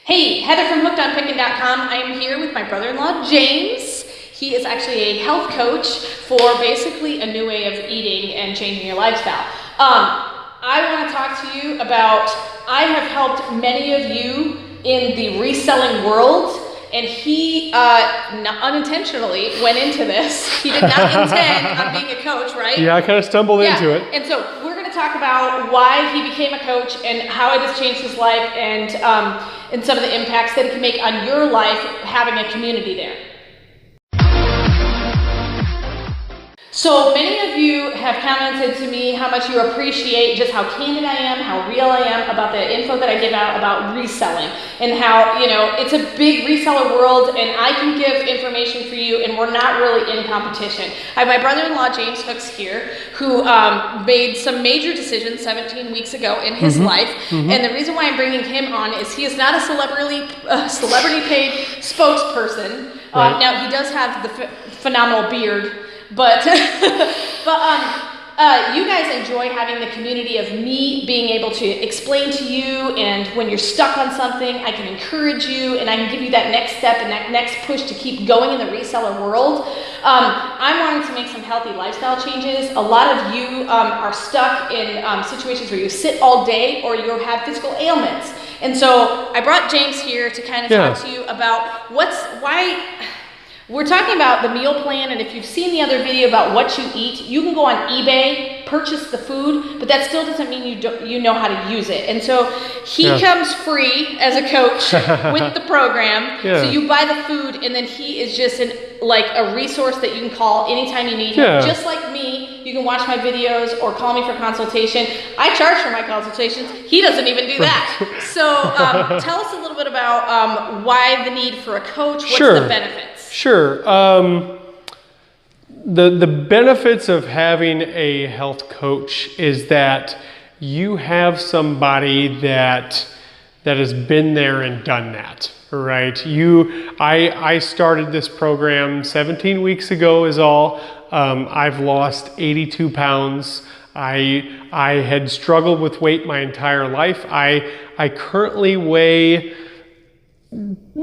Hey, Heather from HookedOnPickin.com. I am here with my brother-in-law, James. He is actually a health coach for basically a new way of eating and changing your lifestyle. I want to talk to you about, I have helped many of you in the reselling world, and he unintentionally went into this. He did not intend on being a coach, right? Yeah, I kind of stumbled into it. And so we're going to talk about why he became a coach and how it has changed his life, and some of the impacts that it can make on your life having a community there. So many of you have commented to me how much you appreciate just how candid I am, how real I am about the info that I give out about reselling, and how, it's a big reseller world and I can give information for you and we're not really in competition. I have my brother-in-law, James Hooks, here, who made some major decisions 17 weeks ago in his life. And the reason why I'm bringing him on is he is not a celebrity paid spokesperson. Now, he does have the phenomenal beard, but you guys enjoy having the community of me being able to explain to you, and when you're stuck on something, I can encourage you and I can give you that next step and that next push to keep going in the reseller world. I'm wanting to make some healthy lifestyle changes. A lot of you are stuck in situations where you sit all day or you have physical ailments. And so I brought James here to kind of talk to you about why we're talking about the meal plan, and if you've seen the other video about what you eat, you can go on eBay, purchase the food, but that still doesn't mean you know how to use it. And so he comes free as a coach with the program. So you buy the food, and then he is just a resource that you can call anytime you need him. Just like me, you can watch my videos or call me for consultation. I charge for my consultations. He doesn't even do that. So tell us a little bit about why the need for a coach. What's the benefits? Sure. The benefits of having a health coach is that you have somebody that has been there and done that, right? I started this program 17 weeks ago is all. I've lost 82 pounds. I had struggled with weight my entire life. I currently weigh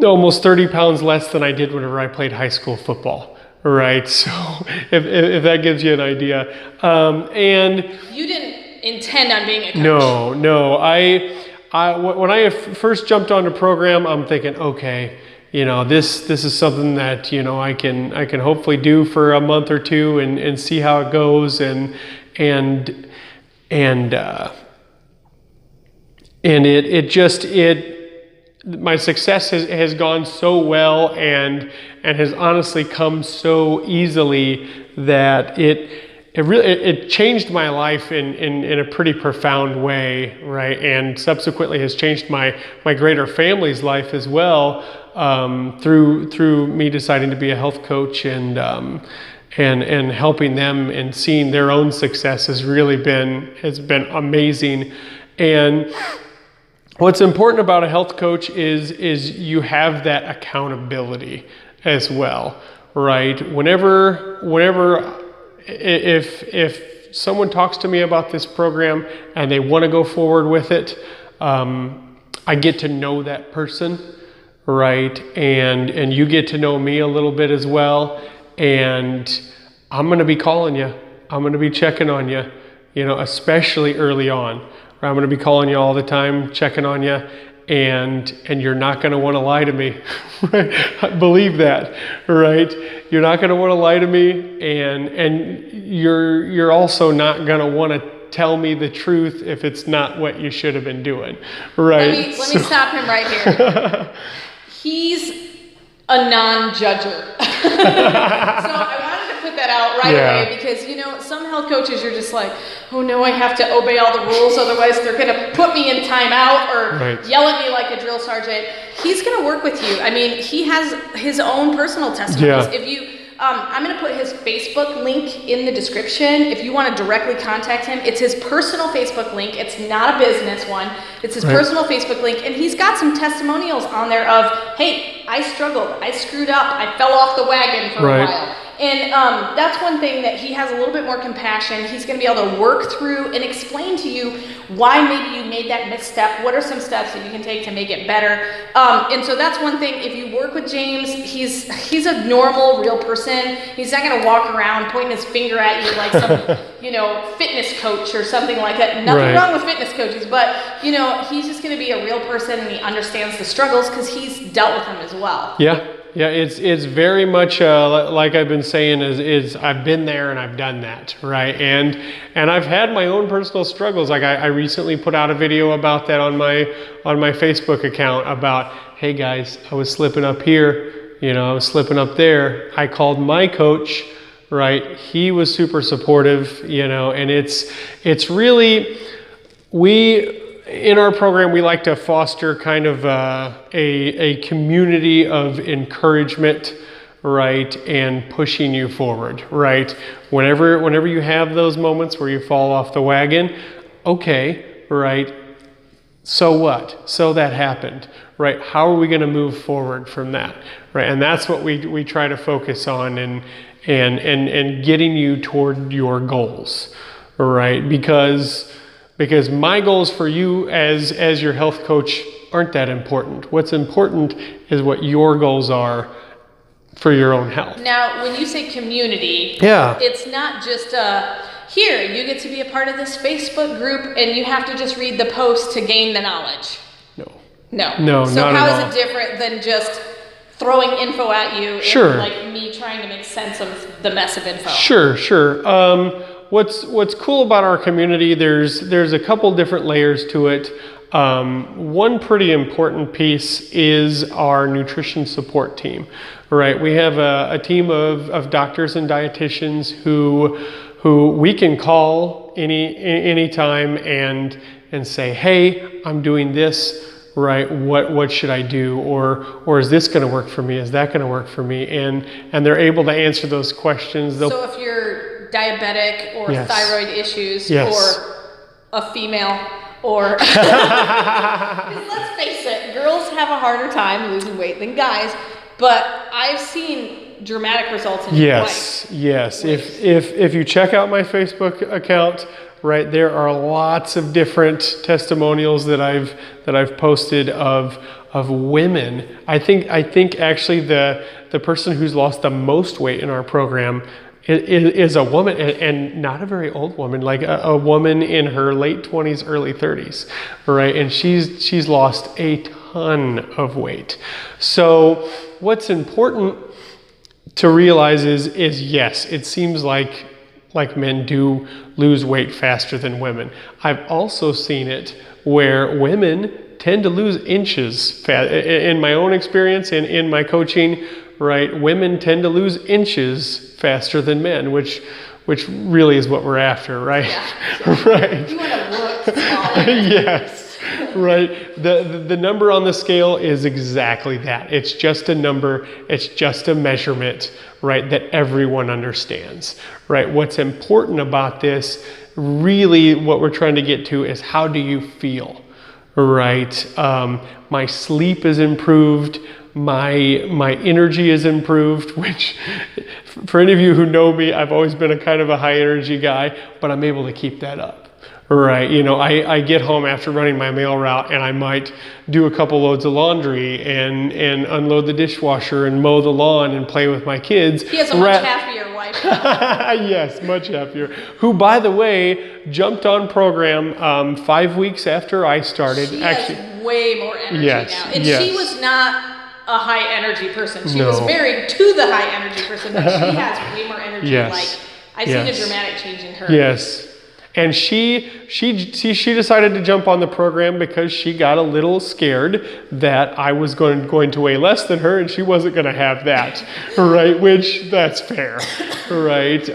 almost 30 pounds less than I did whenever I played high school football, right? So if that gives you an idea. And you didn't intend on being a coach? No. When I first jumped on the program, I'm thinking, okay, this is something that, I can hopefully do for a month or two and see how it goes. And my success has gone so well and has honestly come so easily that it changed my life in a pretty profound way, right? And subsequently has changed my greater family's life as well, through me deciding to be a health coach and helping them and seeing their own success has been amazing. And what's important about a health coach is you have that accountability as well, right? If someone talks to me about this program and they want to go forward with it, I get to know that person, right? And you get to know me a little bit as well. And I'm going to be calling you. I'm going to be checking on you, especially early on. I'm going to be calling you all the time, checking on you, and you're not going to want to lie to me, right? Believe that, right? You're not going to want to lie to me, and you're also not going to want to tell me the truth if it's not what you should have been doing, right? Let me stop him right here. He's a non-judger. So I wanted to put that out right away because, some health coaches, you're just like, oh no, I have to obey all the rules, otherwise they're going to put me in timeout or yell at me like a drill sergeant. He's going to work with you. I mean, he has his own personal testimonies. If you, I'm going to put his Facebook link in the description. If you want to directly contact him, it's his personal Facebook link. It's not a business one. It's his personal Facebook link. And he's got some testimonials on there of, hey, I struggled. I screwed up. I fell off the wagon for a while. And that's one thing that he has a little bit more compassion. He's going to be able to work through and explain to you why maybe you made that misstep. What are some steps that you can take to make it better? And so that's one thing. If you work with James, he's a normal, real person. He's not going to walk around pointing his finger at you like some, fitness coach or something like that. Nothing wrong with fitness coaches, but, he's just going to be a real person, and he understands the struggles because he's dealt with them as well. Yeah. Yeah, it's very much like I've been saying is I've been there and I've done that, right? And I've had my own personal struggles. Like I recently put out a video about that on my Facebook account about, hey guys, I was slipping up here, I was slipping up there. I called my coach, right? He was super supportive, and it's really in our program, we like to foster kind of a community of encouragement, right, and pushing you forward, right? Whenever you have those moments where you fall off the wagon, okay, right, so what? So that happened, right? How are we going to move forward from that, right? And that's what we try to focus on and getting you toward your goals, right? Because my goals for you as your health coach aren't that important. What's important is what your goals are for your own health. Now, when you say community, it's not just here, you get to be a part of this Facebook group and you have to just read the post to gain the knowledge. No, so how is it different than just throwing info at you and like me trying to make sense of the mess of info? Sure. What's cool about our community, there's a couple different layers to it. One pretty important piece is our nutrition support team, right? We have a team of doctors and dietitians who we can call any time and say, hey, I'm doing this, right? What should I do? Or is this going to work for me? Is that going to work for me? And they're able to answer those questions. So if you're diabetic or thyroid issues or a female or let's face it, girls have a harder time losing weight than guys, but I've seen dramatic results in Yes. If you check out my Facebook account, right, there are lots of different testimonials that I've posted of women. I think actually the person who's lost the most weight in our program is a woman, and not a very old woman, like a woman in her late 20s, early 30s, right? And she's lost a ton of weight. So what's important to realize is yes, it seems like men do lose weight faster than women. I've also seen it where women tend to lose inches in my own experience and in my coaching, right? Women tend to lose inches faster than men, which really is what we're after, right? Yeah. Right. You want to look smaller. Yes. Right. The number on the scale is exactly that. It's just a number. It's just a measurement, right, that everyone understands, right? What's important about this, really what we're trying to get to is how do you feel, right? My sleep is improved. My energy is improved, which for any of you who know me, I've always been a kind of a high energy guy, but I'm able to keep that up, right? I get home after running my mail route and I might do a couple loads of laundry and unload the dishwasher and mow the lawn and play with my kids. He has a much happier wife. Yes, much happier. Who, by the way, jumped on program 5 weeks after I started. She has way more energy now. And she was not a high energy person. She was married to the high energy person, but she has way more energy. Yes. I've seen a dramatic change in her. Yes. And she decided to jump on the program because she got a little scared that I was going to weigh less than her and she wasn't going to have that, right? Which, that's fair, right?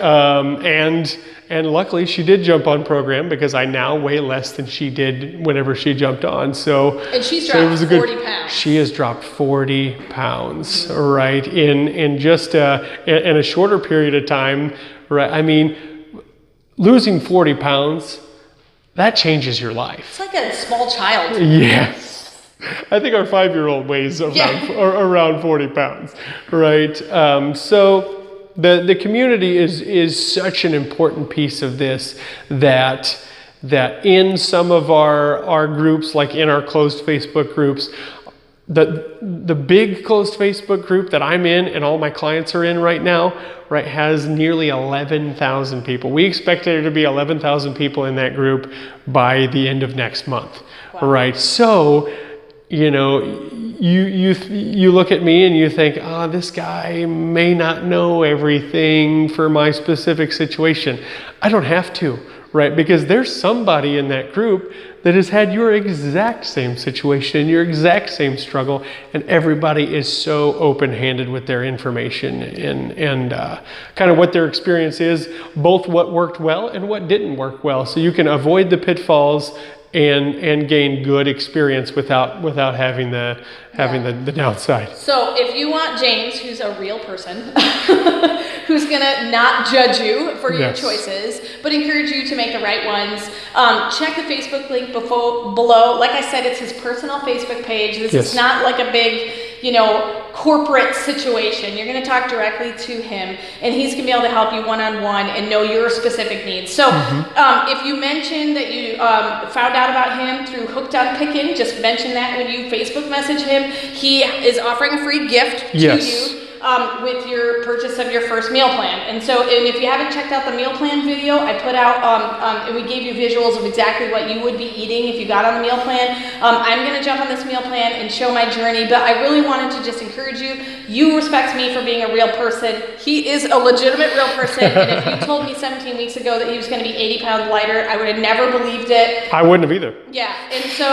And luckily she did jump on program because I now weigh less than she did whenever she jumped on. And she's dropped 40 pounds. She has dropped 40 pounds, right? In just in a shorter period of time, right? I mean, losing 40 pounds, that changes your life. It's like a small child. Yes. I think our 5-year-old weighs around 40 pounds, right? So the community is such an important piece of this that in some of our groups, like in our closed Facebook groups, the big closed Facebook group that I'm in and all my clients are in right now, right, has nearly 11,000 people. We expect there to be 11,000 people in that group by the end of next month. Wow. Right? So, you know, you look at me and you think, oh, this guy may not know everything for my specific situation. I don't have to, right? Because there's somebody in that group that has had your exact same situation, your exact same struggle, and everybody is so open-handed with their information and kind of what their experience is, both what worked well and what didn't work well. So you can avoid the pitfalls and gain good experience without having the downside. So if you want James, who's a real person, who's gonna not judge you for your choices, but encourage you to make the right ones, check the Facebook link below. Like I said, it's his personal Facebook page. This is not like a big, you know, corporate situation. You're gonna talk directly to him, and he's gonna be able to help you one-on-one and know your specific needs. So if you mention that you found out about him through Hooked on Pickin, just mention that when you Facebook message him. He is offering a free gift to you with your purchase of your first meal plan. And so, and if you haven't checked out the meal plan video, I put out, and we gave you visuals of exactly what you would be eating if you got on the meal plan. I'm going to jump on this meal plan and show my journey, but I really wanted to just encourage you. You respect me for being a real person. He is a legitimate real person. And if you told me 17 weeks ago that he was going to be 80 pounds lighter, I would have never believed it. I wouldn't have either. Yeah. And so,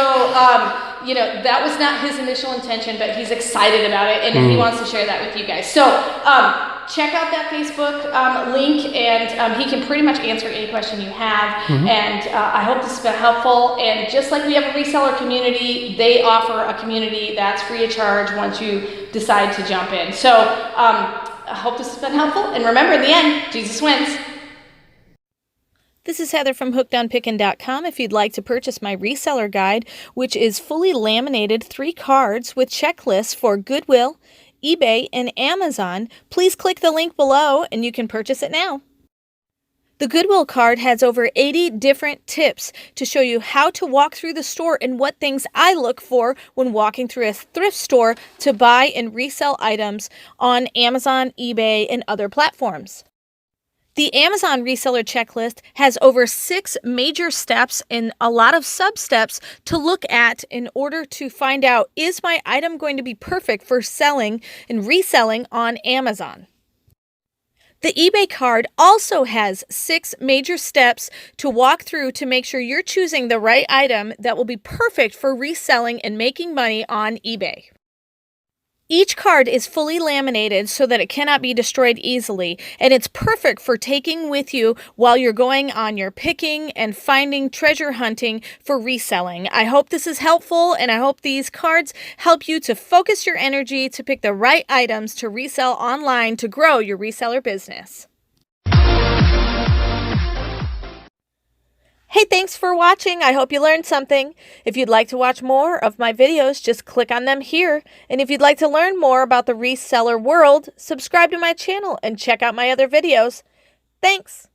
you know, that was not his initial intention, but he's excited about it, and he wants to share that with you guys. So check out that Facebook link, and he can pretty much answer any question you have. And I hope this has been helpful. And just like we have a reseller community, they offer a community that's free of charge once you decide to jump in. So I hope this has been helpful. And remember, in the end, Jesus wins. This is Heather from hookedonpickin.com. If you'd like to purchase my reseller guide, which is fully laminated 3 cards with checklists for Goodwill, eBay, and Amazon, please click the link below and you can purchase it now. The Goodwill card has over 80 different tips to show you how to walk through the store and what things I look for when walking through a thrift store to buy and resell items on Amazon, eBay, and other platforms. The Amazon Reseller Check List has over 6 major steps and a lot of sub-steps to look at in order to find out, is my item going to be perfect for selling and reselling on Amazon? The eBay card also has 6 major steps to walk through to make sure you're choosing the right item that will be perfect for reselling and making money on eBay. Each card is fully laminated so that it cannot be destroyed easily, and it's perfect for taking with you while you're going on your picking and finding treasure hunting for reselling. I hope this is helpful, and I hope these cards help you to focus your energy to pick the right items to resell online to grow your reseller business. Hey, thanks for watching. I hope you learned something. If you'd like to watch more of my videos, just click on them here. And if you'd like to learn more about the reseller world, subscribe to my channel and check out my other videos. Thanks.